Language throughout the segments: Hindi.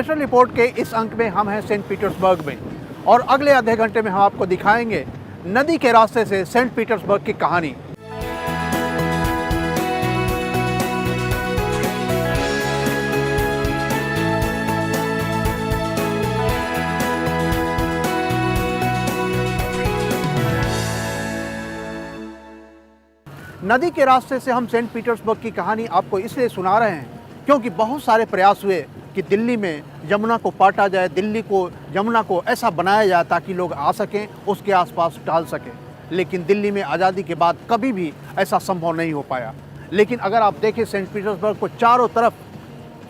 स्पेशल रिपोर्ट के इस अंक में हम हैं सेंट पीटर्सबर्ग में और अगले आधे घंटे में हम आपको दिखाएंगे नदी के रास्ते से सेंट पीटर्सबर्ग की कहानी। नदी के रास्ते से हम सेंट पीटर्सबर्ग की कहानी आपको इसलिए सुना रहे हैं क्योंकि बहुत सारे प्रयास हुए कि दिल्ली में यमुना को पाटा जाए, दिल्ली को यमुना को ऐसा बनाया जाए ताकि लोग आ सकें, उसके आसपास टहल सकें। लेकिन दिल्ली में आज़ादी के बाद कभी भी ऐसा संभव नहीं हो पाया। लेकिन अगर आप देखें सेंट पीटर्सबर्ग को, चारों तरफ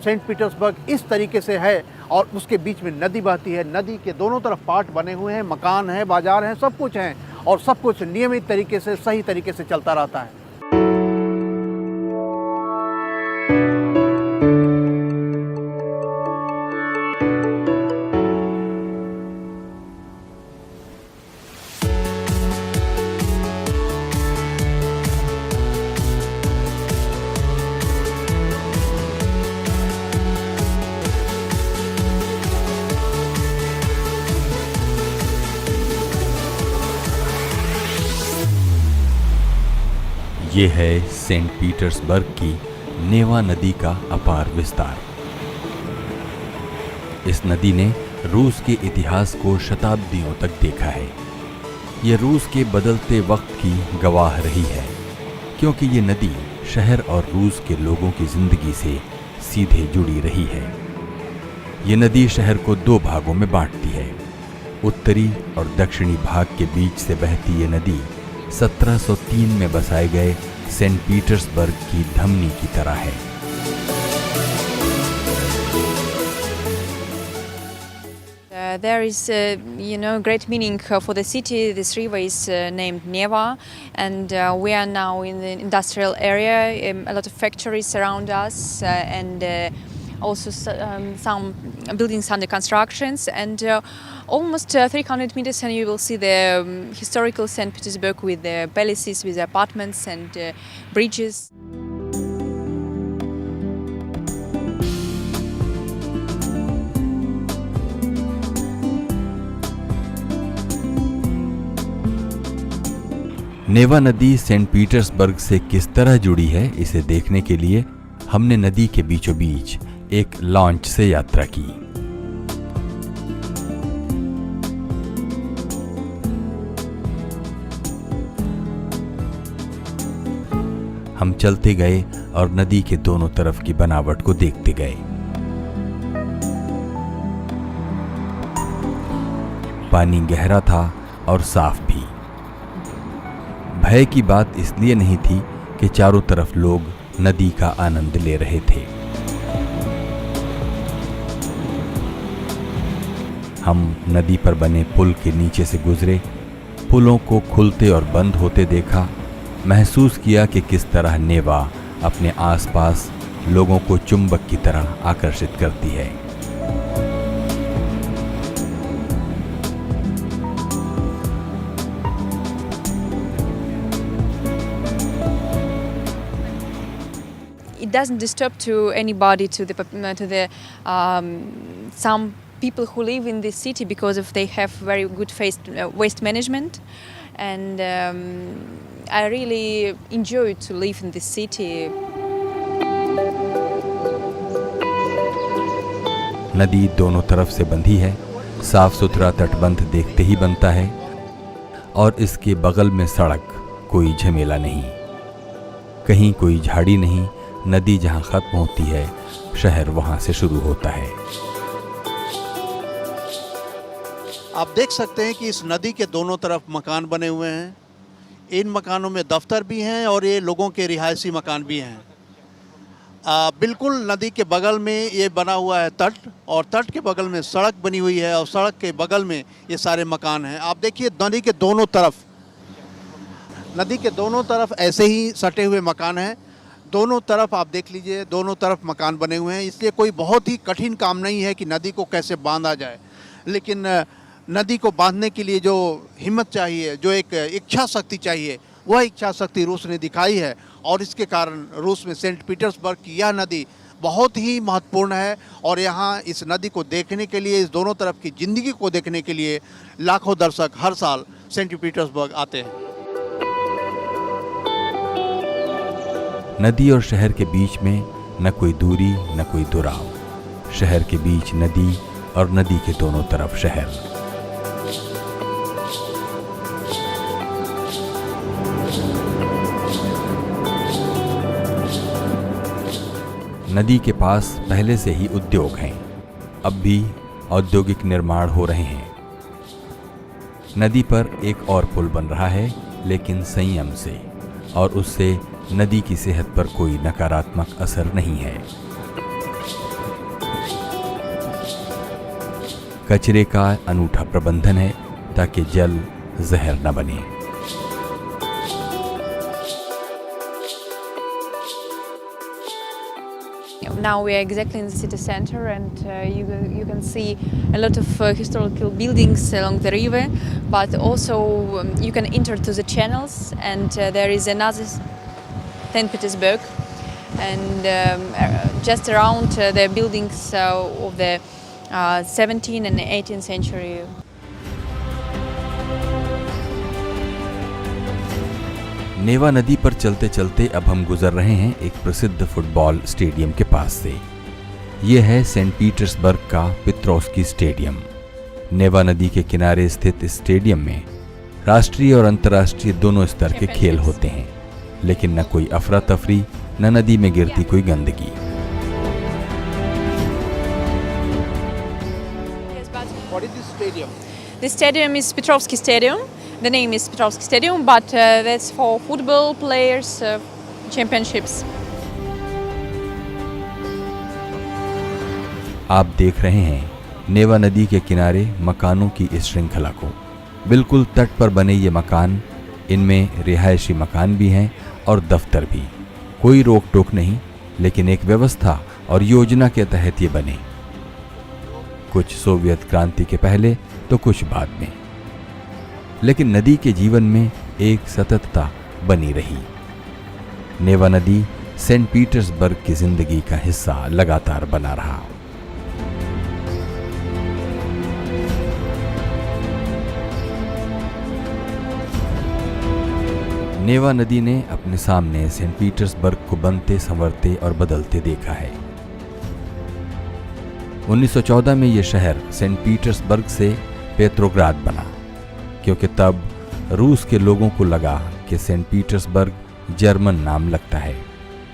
सेंट पीटर्सबर्ग इस तरीके से है और उसके बीच में नदी बहती है। नदी के दोनों तरफ पार्ट बने हुए हैं, मकान हैं, बाजार हैं, सब कुछ हैं और सब कुछ नियमित तरीके से, सही तरीके से चलता रहता है। ये है सेंट पीटर्सबर्ग की नेवा नदी का अपार विस्तार। इस नदी ने रूस के इतिहास को शताब्दियों तक देखा है। ये रूस के बदलते वक्त की गवाह रही है क्योंकि ये नदी शहर और रूस के लोगों की जिंदगी से सीधे जुड़ी रही है। ये नदी शहर को दो भागों में बांटती है। उत्तरी और दक्षिणी भाग के बीच से बहती ये नदी 1703 में बसाए गए सेंट पीटर्सबर्ग की धमनी की तरह है। There is, great meaning for the city. This river is named Neva, and we are now in the industrial area. A lot of factories around us, and also some buildings under constructions, and almost 300 meters and you will see the historical St. Petersburg with the palaces, with the apartments and bridges. नेवा नदी सेंट पीटर्सबर्ग से किस तरह जुड़ी है, इसे देखने के लिए हमने नदी के बीचों बीच एक लॉन्च से यात्रा की। हम चलते गए और नदी के दोनों तरफ की बनावट को देखते गए। पानी गहरा था और साफ भी। भय की बात इसलिए नहीं थी कि चारों तरफ लोग नदी का आनंद ले रहे थे। हम नदी पर बने पुल के नीचे से गुजरे, पुलों को खुलते और बंद होते देखा, महसूस किया कि किस तरह नेवा अपने आसपास लोगों को चुंबक की तरह आकर्षित करती है। It doesn't disturb to anybody, to the some people who live in this city because of they have very good waste management, and I really enjoy to live in this city. नदी दोनों तरफ से बंधी है। साफ सुथरा तटबंध देखते ही बनता है और इसके बगल में सड़क, कोई झमेला नहीं, कहीं कोई झाड़ी नहीं। नदी जहां खत्म होती है, शहर वहां से शुरू होता है। आप देख सकते हैं कि इस नदी के दोनों तरफ मकान बने हुए हैं। इन मकानों में दफ्तर भी हैं और ये लोगों के रिहायशी मकान भी हैं। बिल्कुल नदी के बगल में ये बना हुआ है तट, और तट के बगल में सड़क बनी हुई है और सड़क के बगल में ये सारे मकान हैं। आप देखिए नदी के दोनों तरफ ऐसे ही सटे हुए मकान हैं। दोनों तरफ आप देख लीजिए, दोनों तरफ मकान बने हुए हैं। इसलिए कोई बहुत ही कठिन काम नहीं है कि नदी को कैसे बांधा जाए, लेकिन नदी को बांधने के लिए जो हिम्मत चाहिए, जो एक इच्छा शक्ति चाहिए, वह इच्छा शक्ति रूस ने दिखाई है और इसके कारण रूस में सेंट पीटर्सबर्ग की यह नदी बहुत ही महत्वपूर्ण है और यहाँ इस नदी को देखने के लिए, इस दोनों तरफ की ज़िंदगी को देखने के लिए लाखों दर्शक हर साल सेंट पीटर्सबर्ग आते हैं। नदी और शहर के बीच में न कोई दूरी न कोई दुराव, शहर के बीच नदी और नदी के दोनों तरफ शहर। नदी के पास पहले से ही उद्योग हैं, अब भी औद्योगिक निर्माण हो रहे हैं। नदी पर एक और पुल बन रहा है, लेकिन संयम से, और उससे नदी की सेहत पर कोई नकारात्मक असर नहीं है। कचरे का अनूठा प्रबंधन है ताकि जल जहर न बने। Now we are exactly in the city center, and you can see a lot of historical buildings along the river, but also you can enter to the channels, and there is another St. Petersburg, and just around the buildings of the 17th and 18th century. नेवा नदी पर चलते चलते अब हम गुजर रहे हैं एक प्रसिद्ध फुटबॉल स्टेडियम के पास से। ये है सेंट पीटर्सबर्ग का पेट्रोव्स्की स्टेडियम। नेवा नदी के किनारे स्थित इस स्टेडियम में राष्ट्रीय और अंतर्राष्ट्रीय दोनों स्तर के खेल होते हैं, लेकिन न कोई अफरा तफरी, न नदी में गिरती कोई गंदगी। What is this stadium? The stadium is Petrovsky Stadium. The name is Petrovsky Stadium, but that's for football players championships. आप देख रहे हैं नेवा नदी के किनारे मकानों की इस श्रृंखला को। बिल्कुल तट पर बने ये मकान, इनमें रिहायशी मकान भी हैं और दफ्तर भी। कोई रोक टोक नहीं, लेकिन एक व्यवस्था और योजना के तहत ये बने। कुछ सोवियत क्रांति के पहले तो कुछ बाद में, लेकिन नदी के जीवन में एक सततता बनी रही। नेवा नदी सेंट पीटर्सबर्ग की जिंदगी का हिस्सा लगातार बना रहा। नेवा नदी ने अपने सामने सेंट पीटर्सबर्ग को बनते, संवरते और बदलते देखा है। 1914 में यह शहर सेंट पीटर्सबर्ग से पेट्रोग्राद बना, क्योंकि तब रूस के लोगों को लगा कि सेंट पीटर्सबर्ग जर्मन नाम लगता है।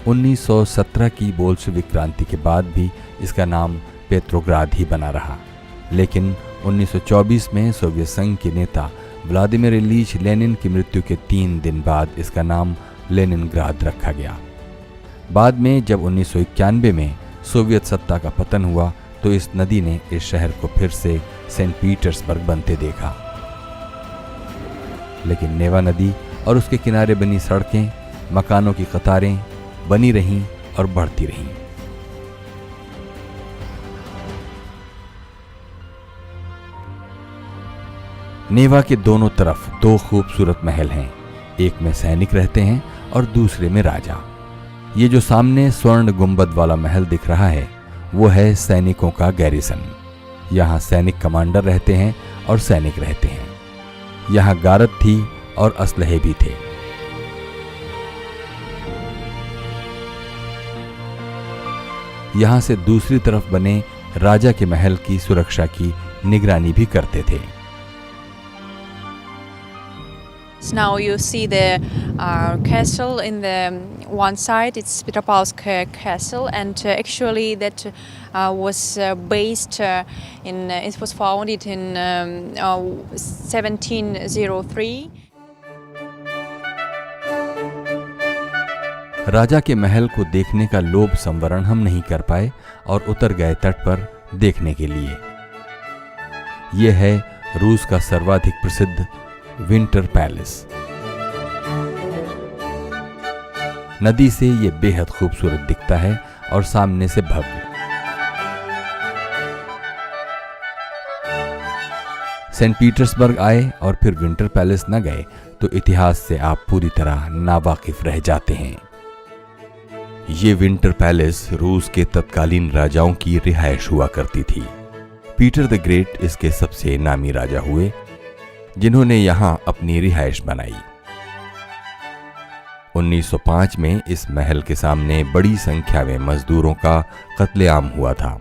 1917 की बोल्शेविक क्रांति के बाद भी इसका नाम पेट्रोग्राद ही बना रहा, लेकिन 1924 में सोवियत संघ के नेता व्लादिमीर इलीच लेनिन की मृत्यु के 3 दिन बाद इसका नाम लेनिनग्राद रखा गया। बाद में जब 1991 में सोवियत सत्ता का पतन हुआ, तो इस नदी ने इस शहर को फिर से सेंट पीटर्सबर्ग बनते देखा। लेकिन नेवा नदी और उसके किनारे बनी सड़कें, मकानों की कतारें बनी रहीं और बढ़ती रहीं। नेवा के दोनों तरफ 2 खूबसूरत महल हैं। एक में सैनिक रहते हैं और दूसरे में राजा। ये जो सामने स्वर्ण गुंबद वाला महल दिख रहा है, वो है सैनिकों का गैरिसन। यहाँ सैनिक कमांडर रहते हैं और सैनिक रहते हैं। यहाँ गारद थी और असलहे भी थे। यहाँ से दूसरी तरफ बने राजा के महल की सुरक्षा की निगरानी भी करते थे। Now you see the castle in the one side. It's Petropavlovsk Castle, and actually that was based in. It was founded in 1703. राजा के महल को देखने का लोभ संवरण हम नहीं कर पाए और उतर गए तट पर देखने के लिए। यह है रूस का सर्वाधिक प्रसिद्ध विंटर पैलेस। नदी से यह बेहद खूबसूरत दिखता है और सामने से भव्य। सेंट पीटर्सबर्ग आए और फिर विंटर पैलेस न गए तो इतिहास से आप पूरी तरह नावाकिफ रह जाते हैं। ये विंटर पैलेस रूस के तत्कालीन राजाओं की रिहाइश हुआ करती थी। पीटर द ग्रेट इसके सबसे नामी राजा हुए, जिन्होंने यहां अपनी रिहाइश बनाई। 1905 में इस महल के सामने बड़ी संख्या में मजदूरों का कत्लेआम हुआ था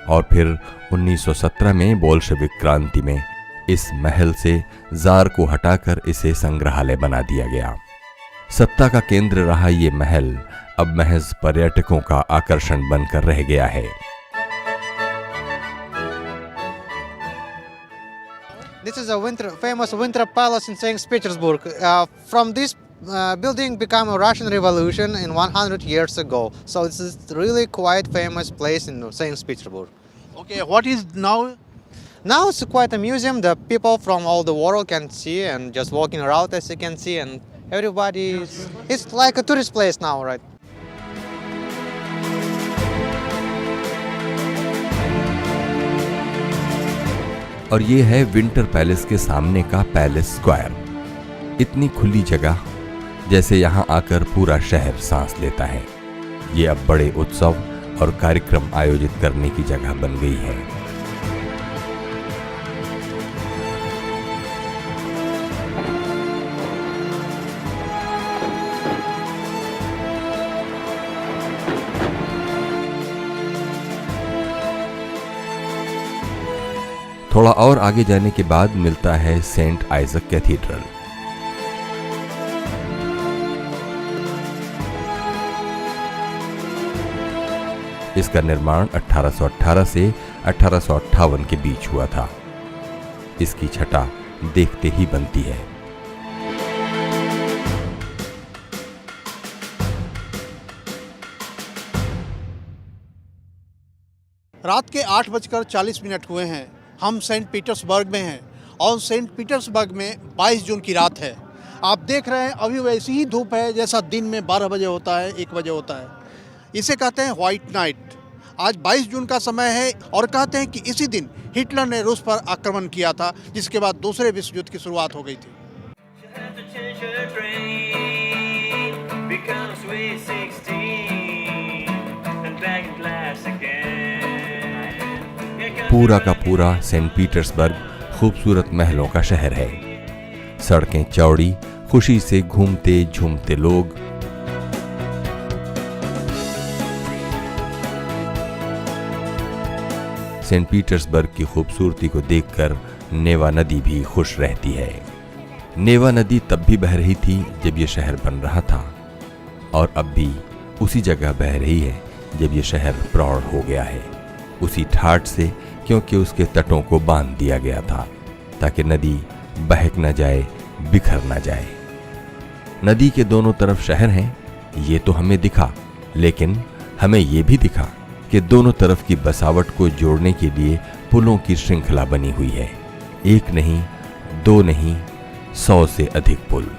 और फिर 1917 में बोल्शेविक क्रांति में इस महल से जार को हटाकर इसे संग्रहालय बना दिया गया। सत्ता का केंद्र रहा ये महल अब महज पर्यटकों का आकर्षण बनकर रह गया है। This is a famous winter palace in St. Petersburg. From this building became a Russian Revolution in 100 years ago. So it's a really quite famous place in St. Petersburg. Okay, what is now? Now it's quite a museum that people from all the world can see and just walking around as you can see, and it's like a tourist place now, right? और ये है विंटर पैलेस के सामने का पैलेस स्क्वायर। इतनी खुली जगह जैसे यहां आकर पूरा शहर सांस लेता है। ये अब बड़े उत्सव और कार्यक्रम आयोजित करने की जगह बन गई है। थोड़ा और आगे जाने के बाद मिलता है सेंट आइजक कैथीड्रल। इसका निर्माण 1818 से 1858 के बीच हुआ था। इसकी छटा देखते ही बनती है। रात के 8:40 हुए हैं। हम सेंट पीटर्सबर्ग में हैं और सेंट पीटर्सबर्ग में 22 जून की रात है। आप देख रहे हैं अभी वैसी ही धूप है जैसा दिन में 12 बजे होता है, 1 बजे होता है। इसे कहते हैं व्हाइट नाइट। आज 22 जून का समय है और कहते हैं कि इसी दिन हिटलर ने रूस पर आक्रमण किया था, जिसके बाद दूसरे विश्व युद्ध की शुरुआत हो गई थी। पूरा का पूरा सेंट पीटर्सबर्ग खूबसूरत महलों का शहर है। सड़कें चौड़ी, खुशी से घूमते झूमते लोग। सेंट पीटर्सबर्ग की खूबसूरती को देखकर नेवा नदी भी खुश रहती है। नेवा नदी तब भी बह रही थी जब ये शहर बन रहा था और अब भी उसी जगह बह रही है जब ये शहर प्रौढ़ हो गया है। उसी ठाठ से, क्योंकि उसके तटों को बांध दिया गया था ताकि नदी बहक न जाए, बिखर न जाए। नदी के दोनों तरफ शहर हैं, ये तो हमें दिखा, लेकिन हमें ये भी दिखा कि दोनों तरफ की बसावट को जोड़ने के लिए पुलों की श्रृंखला बनी हुई है। एक नहीं, दो नहीं, 100 से अधिक पुल।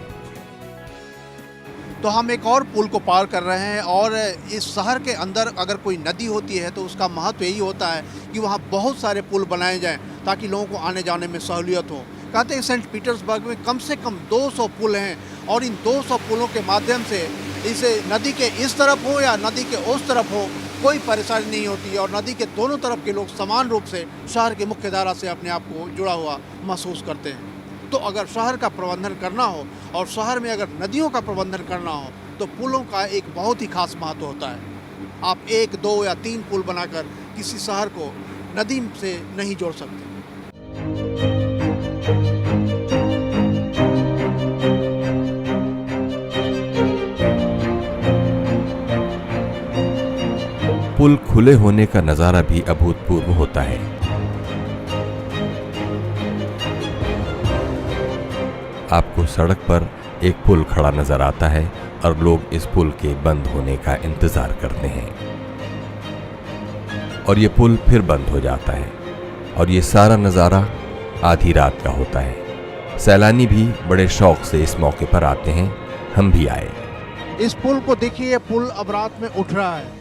तो हम एक और पुल को पार कर रहे हैं और इस शहर के अंदर अगर कोई नदी होती है तो उसका महत्व यही होता है कि वहाँ बहुत सारे पुल बनाए जाएं ताकि लोगों को आने जाने में सहूलियत हो। कहते हैं सेंट पीटर्सबर्ग में कम से कम 200 पुल हैं और इन 200 पुलों के माध्यम से इसे नदी के इस तरफ हो या नदी के उस तरफ हो, कोई परेशानी नहीं होती और नदी के दोनों तरफ के लोग समान रूप से शहर की मुख्य धारा से अपने आप को जुड़ा हुआ महसूस करते हैं। तो अगर शहर का प्रबंधन करना हो और शहर में अगर नदियों का प्रबंधन करना हो तो पुलों का एक बहुत ही खास महत्व होता है। आप 1, 2 या 3 पुल बनाकर किसी शहर को नदी से नहीं जोड़ सकते। पुल खुले होने का नजारा भी अभूतपूर्व होता है। आपको सड़क पर एक पुल खड़ा नजर आता है और लोग इस पुल के बंद होने का इंतजार करते हैं और ये पुल फिर बंद हो जाता है और ये सारा नजारा आधी रात का होता है। सैलानी भी बड़े शौक से इस मौके पर आते हैं। हम भी आए। इस पुल को देखिए, ये पुल अब रात में उठ रहा है।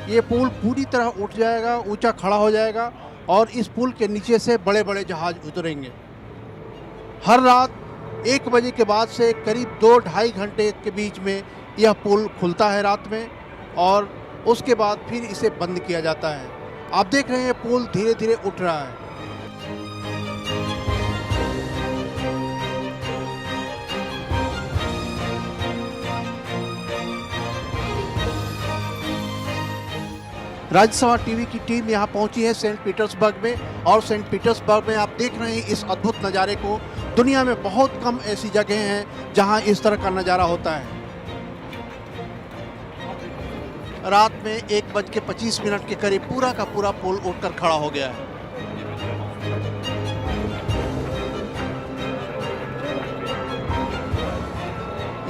ये पुल पूरी तरह उठ जाएगा, ऊंचा खड़ा हो जाएगा और इस पुल के नीचे से बड़े बड़े जहाज उतरेंगे। हर रात 1 बजे के बाद से करीब 2-2.5 घंटे के बीच में यह पुल खुलता है रात में और उसके बाद फिर इसे बंद किया जाता है। आप देख रहे हैं पुल धीरे धीरे उठ रहा है। राज्यसभा टीवी की टीम यहाँ पहुंची है सेंट पीटर्सबर्ग में, और सेंट पीटर्सबर्ग में आप देख रहे हैं इस अद्भुत नज़ारे को। दुनिया में बहुत कम ऐसी जगह हैं जहां इस तरह का नज़ारा होता है। रात में 1:25 के करीब पूरा का पूरा पुल उठकर खड़ा हो गया है।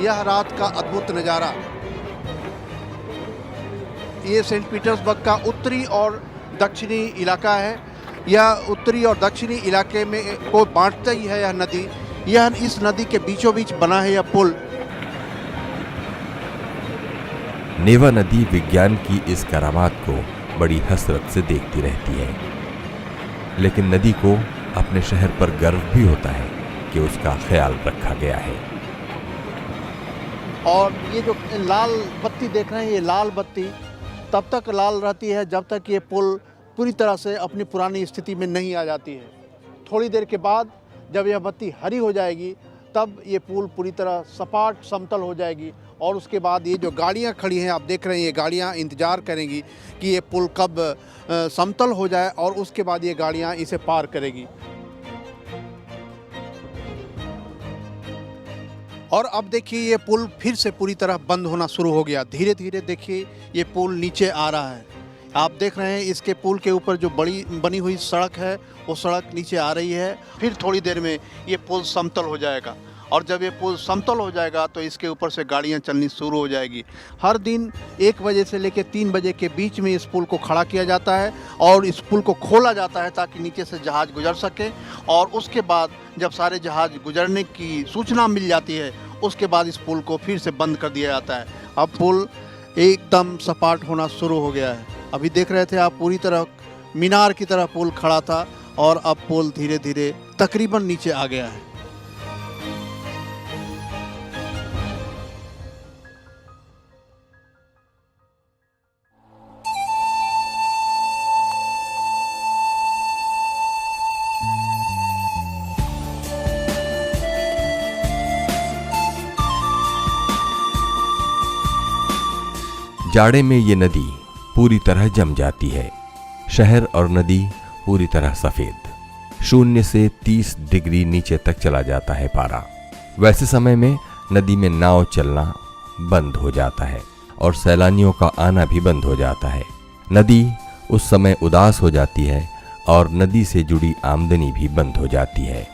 यह रात का अद्भुत नज़ारा। ये सेंट पीटर्सबर्ग का उत्तरी और दक्षिणी इलाका है। यह उत्तरी और दक्षिणी इलाके में को बांटता ही है यह नदी। यह इस नदी के बीचों बीच बना है यह पुल। नेवा नदी विज्ञान की इस करामात को बड़ी हसरत से देखती रहती है, लेकिन नदी को अपने शहर पर गर्व भी होता है कि उसका ख्याल रखा गया है। और ये जो लाल बत्ती देख रहे हैं, ये लाल बत्ती तब तक लाल रहती है जब तक ये पुल पूरी तरह से अपनी पुरानी स्थिति में नहीं आ जाती है। थोड़ी देर के बाद जब यह बत्ती हरी हो जाएगी तब ये पुल पूरी तरह सपाट समतल हो जाएगी, और उसके बाद ये जो गाड़ियाँ खड़ी हैं आप देख रहे हैं, ये गाड़ियाँ इंतज़ार करेंगी कि ये पुल कब समतल हो जाए और उसके बाद ये गाड़ियाँ इसे पार करेगी। और अब देखिए ये पुल फिर से पूरी तरह बंद होना शुरू हो गया। धीरे धीरे देखिए ये पुल नीचे आ रहा है। आप देख रहे हैं इसके पुल के ऊपर जो बनी हुई सड़क है वो सड़क नीचे आ रही है। फिर थोड़ी देर में ये पुल समतल हो जाएगा, और जब ये पुल समतल हो जाएगा तो इसके ऊपर से गाड़ियां चलनी शुरू हो जाएगी। हर दिन 1 बजे से लेकर 3 बजे के बीच में इस पुल को खड़ा किया जाता है और इस पुल को खोला जाता है ताकि नीचे से जहाज़ गुजर सके, और उसके बाद जब सारे जहाज़ गुजरने की सूचना मिल जाती है उसके बाद इस पुल को फिर से बंद कर दिया जाता है। अब पुल एकदम सपाट होना शुरू हो गया है। अभी देख रहे थे आप पूरी तरह मीनार की तरह पुल खड़ा था, और अब पुल धीरे धीरे तकरीबन नीचे आ गया है। जाड़े में ये नदी पूरी तरह जम जाती है। शहर और नदी पूरी तरह सफेद, 0 से 30 डिग्री नीचे तक चला जाता है पारा। वैसे समय में नदी में नाव चलना बंद हो जाता है और सैलानियों का आना भी बंद हो जाता है। नदी उस समय उदास हो जाती है और नदी से जुड़ी आमदनी भी बंद हो जाती है।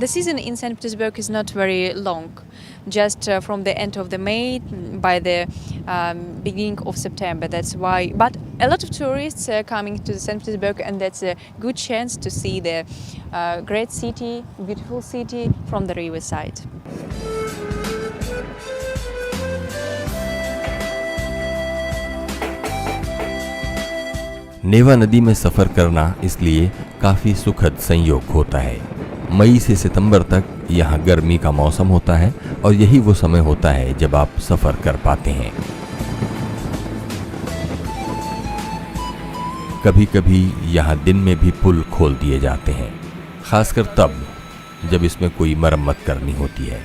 The season in St. Petersburg is not very long, just from the end of the May by the beginning of September. That's why, but a lot of tourists are coming to St. Petersburg, and that's a good chance to see the great city, beautiful city from the riverside. नेवा नदी में सफ़र करना इसलिए काफ़ी सुखद संयोग होता है। मई से सितंबर तक यहाँ गर्मी का मौसम होता है और यही वो समय होता है जब आप सफ़र कर पाते हैं। कभी कभी यहाँ दिन में भी पुल खोल दिए जाते हैं, खासकर तब जब इसमें कोई मरम्मत करनी होती है।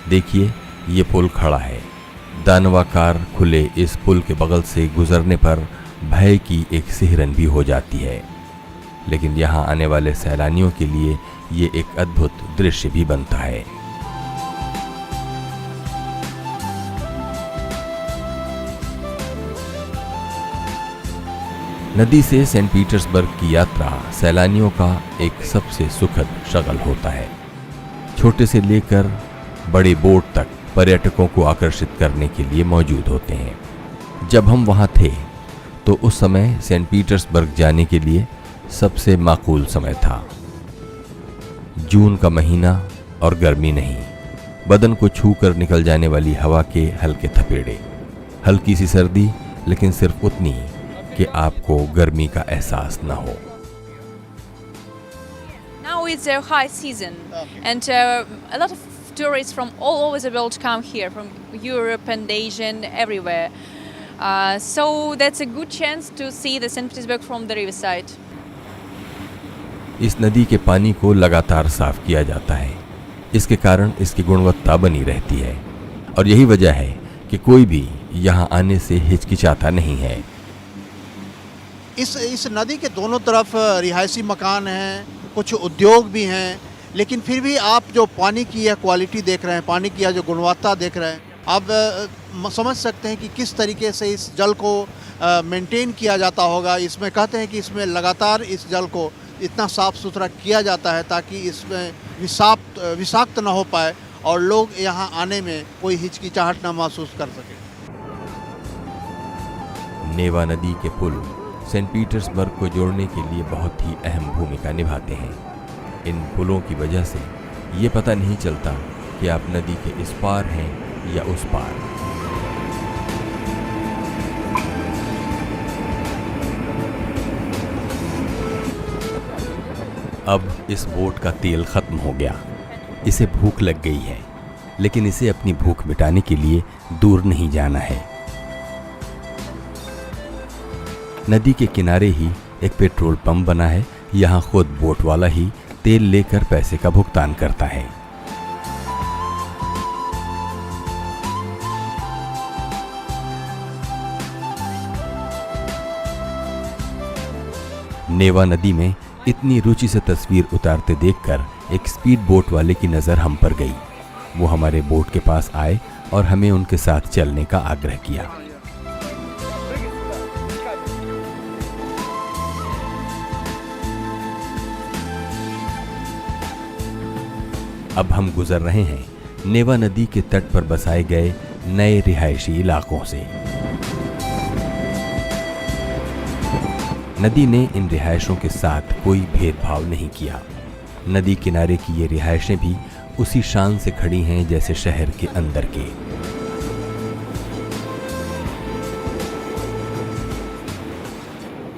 देखिए ये पुल खड़ा है। दानवाकार खुले इस पुल के बगल से गुजरने पर भय की एक सिहरन भी हो जाती है, लेकिन यहाँ आने वाले सैलानियों के लिए ये एक अद्भुत दृश्य भी बनता है। नदी से सेंट पीटर्सबर्ग की यात्रा सैलानियों का एक सबसे सुखद शगल होता है। छोटे से लेकर बड़े बोट तक पर्यटकों को आकर्षित करने के लिए मौजूद होते हैं। जब हम वहाँ थे तो उस समय सेंट पीटर्सबर्ग जाने के लिए सबसे माकूल समय था। जून का महीना और गर्मी नहीं, बदन को छू कर निकल जाने वाली हवा के हल्के थपेड़े, हल्की सी सर्दी, लेकिन सिर्फ उतनी कि आपको गर्मी का एहसास ना हो। Now it's a high season, and a lot of tourists from all over the world come here, from Europe and Asia and everywhere. So that's a good chance to see the St. Petersburg from the riverside. इस नदी के पानी को लगातार साफ किया जाता है। इसके कारण इसकी गुणवत्ता बनी रहती है और यही वजह है कि कोई भी यहाँ आने से हिचकिचाता नहीं है। इस नदी के दोनों तरफ रिहायशी मकान हैं, कुछ उद्योग भी हैं, लेकिन फिर भी आप जो पानी की यह क्वालिटी देख रहे हैं, पानी की यह जो गुणवत्ता देख रहे हैं, आप समझ सकते हैं कि किस तरीके से इस जल को मेंटेन किया जाता होगा। इसमें कहते हैं कि इसमें लगातार इस जल को इतना साफ़ सुथरा किया जाता है ताकि इसमें विषाक्त न हो पाए और लोग यहाँ आने में कोई हिचकिचाहट न महसूस कर सके। नेवा नदी के पुल सेंट पीटर्सबर्ग को जोड़ने के लिए बहुत ही अहम भूमिका निभाते हैं। इन पुलों की वजह से ये पता नहीं चलता कि आप नदी के इस पार हैं या उस पार। अब इस बोट का तेल खत्म हो गया। इसे भूख लग गई है, लेकिन इसे अपनी भूख मिटाने के लिए दूर नहीं जाना है। नदी के किनारे ही एक पेट्रोल पंप बना है। यहाँ खुद बोट वाला ही तेल लेकर पैसे का भुगतान करता है। नेवा नदी में इतनी रुचि से तस्वीर उतारते देखकर एक स्पीड बोट वाले की नज़र हम पर गई। वो हमारे बोट के पास आए और हमें उनके साथ चलने का आग्रह किया। अब हम गुजर रहे हैं नेवा नदी के तट पर बसाए गए नए रिहायशी इलाकों से। नदी ने इन रिहायशों के साथ कोई भेदभाव नहीं किया। नदी किनारे की ये रिहायशें भी उसी शान से खड़ी हैं जैसे शहर के अंदर के।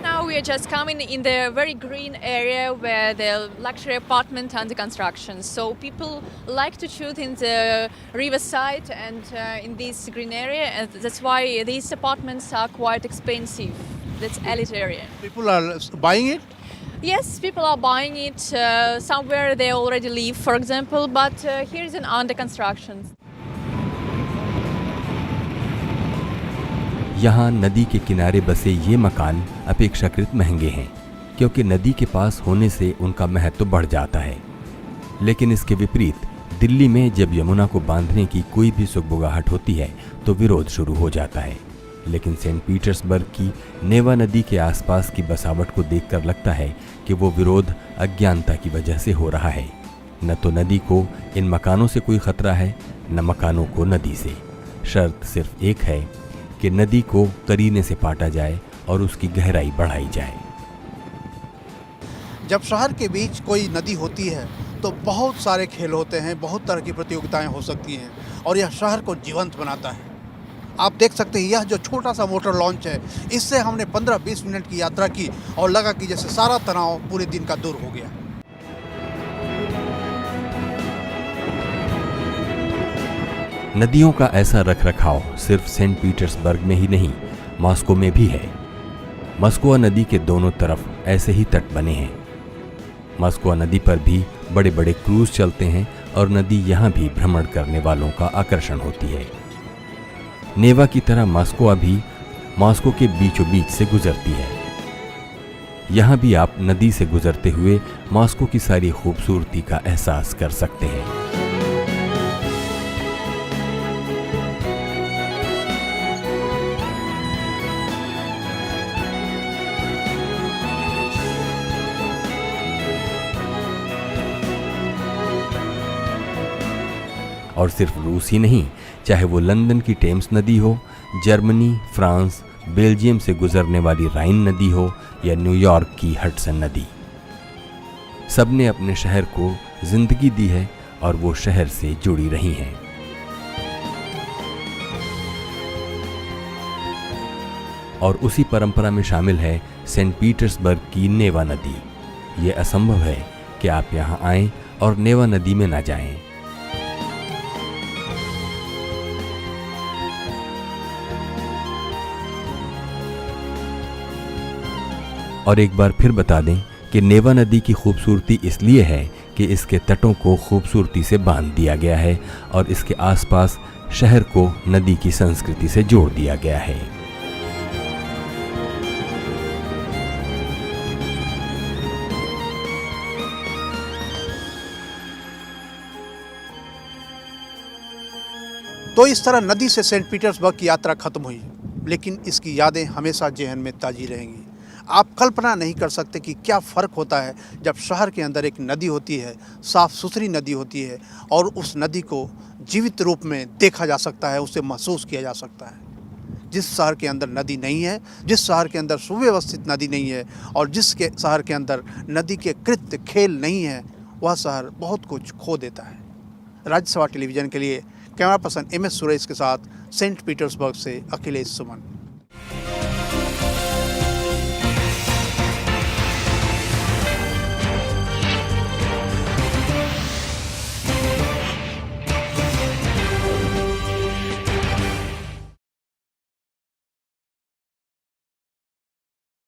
Now we are just coming in the very green area where the luxury apartment under construction. So people like to shoot in the riverside and in this green area, and that's why these apartments are quite expensive. That's elite area. People are buying it? Yes, people are buying it. Somewhere they already live, for example, but here is an under construction. यहाँ नदी के किनारे बसे ये मकान अपेक्षाकृत महंगे हैं, क्योंकि नदी के पास होने से उनका महत्व बढ़ जाता है। लेकिन इसके विपरीत दिल्ली में जब यमुना को बांधने की कोई भी सुगबुगाहट होती है तो विरोध शुरू हो जाता है। लेकिन सेंट पीटर्सबर्ग की नेवा नदी के आसपास की बसावट को देखकर लगता है कि वो विरोध अज्ञानता की वजह से हो रहा है। न तो नदी को इन मकानों से कोई खतरा है, न मकानों को नदी से। शर्त सिर्फ एक है कि नदी को करीने से पाटा जाए और उसकी गहराई बढ़ाई जाए। जब शहर के बीच कोई नदी होती है तो बहुत सारे खेल होते हैं, बहुत तरह की प्रतियोगिताएं हो सकती हैं और यह शहर को जीवंत बनाता है। आप देख सकते हैं यह जो छोटा सा मोटर लॉन्च है, इससे हमने 15-20 मिनट की यात्रा की और लगा कि जैसे सारा तनाव पूरे दिन का दूर हो गया। नदियों का ऐसा रखरखाव सिर्फ सेंट पीटर्सबर्ग में ही नहीं, मॉस्को में भी है। मस्कोवा नदी के दोनों तरफ ऐसे ही तट बने हैं। मस्कोवा नदी पर भी बड़े बड़े क्रूज चलते हैं और नदी यहाँ भी भ्रमण करने वालों का आकर्षण होती है। नेवा की तरह मस्कोवा भी मॉस्को के बीचों बीच से गुजरती है। यहाँ भी आप नदी से गुजरते हुए मॉस्को की सारी खूबसूरती का एहसास कर सकते हैं। और सिर्फ रूस ही नहीं, चाहे वो लंदन की टेम्स नदी हो, जर्मनी, फ्रांस, बेल्जियम से गुजरने वाली राइन नदी हो या न्यूयॉर्क की हडसन नदी, सबने अपने शहर को जिंदगी दी है और वो शहर से जुड़ी रही हैं। और उसी परंपरा में शामिल है सेंट पीटर्सबर्ग की नेवा नदी। ये असंभव है कि आप यहाँ आएं और नेवा नदी में ना जाएं। और एक बार फिर बता दें कि नेवा नदी की खूबसूरती इसलिए है कि इसके तटों को खूबसूरती से बांध दिया गया है और इसके आसपास शहर को नदी की संस्कृति से जोड़ दिया गया है। तो इस तरह नदी से सेंट पीटर्सबर्ग की यात्रा खत्म हुई, लेकिन इसकी यादें हमेशा जेहन में ताजी रहेंगी। आप कल्पना नहीं कर सकते कि क्या फ़र्क होता है जब शहर के अंदर एक नदी होती है, साफ़ सुथरी नदी होती है, और उस नदी को जीवित रूप में देखा जा सकता है, उसे महसूस किया जा सकता है। जिस शहर के अंदर नदी नहीं है, जिस शहर के अंदर सुव्यवस्थित नदी नहीं है, और जिसके शहर के अंदर नदी के कृत्य खेल नहीं है, वह शहर बहुत कुछ खो देता है। राज्यसभा टेलीविज़न के लिए कैमरा पर्सन MS सुरेश के साथ सेंट पीटर्सबर्ग से अखिलेश सुमन।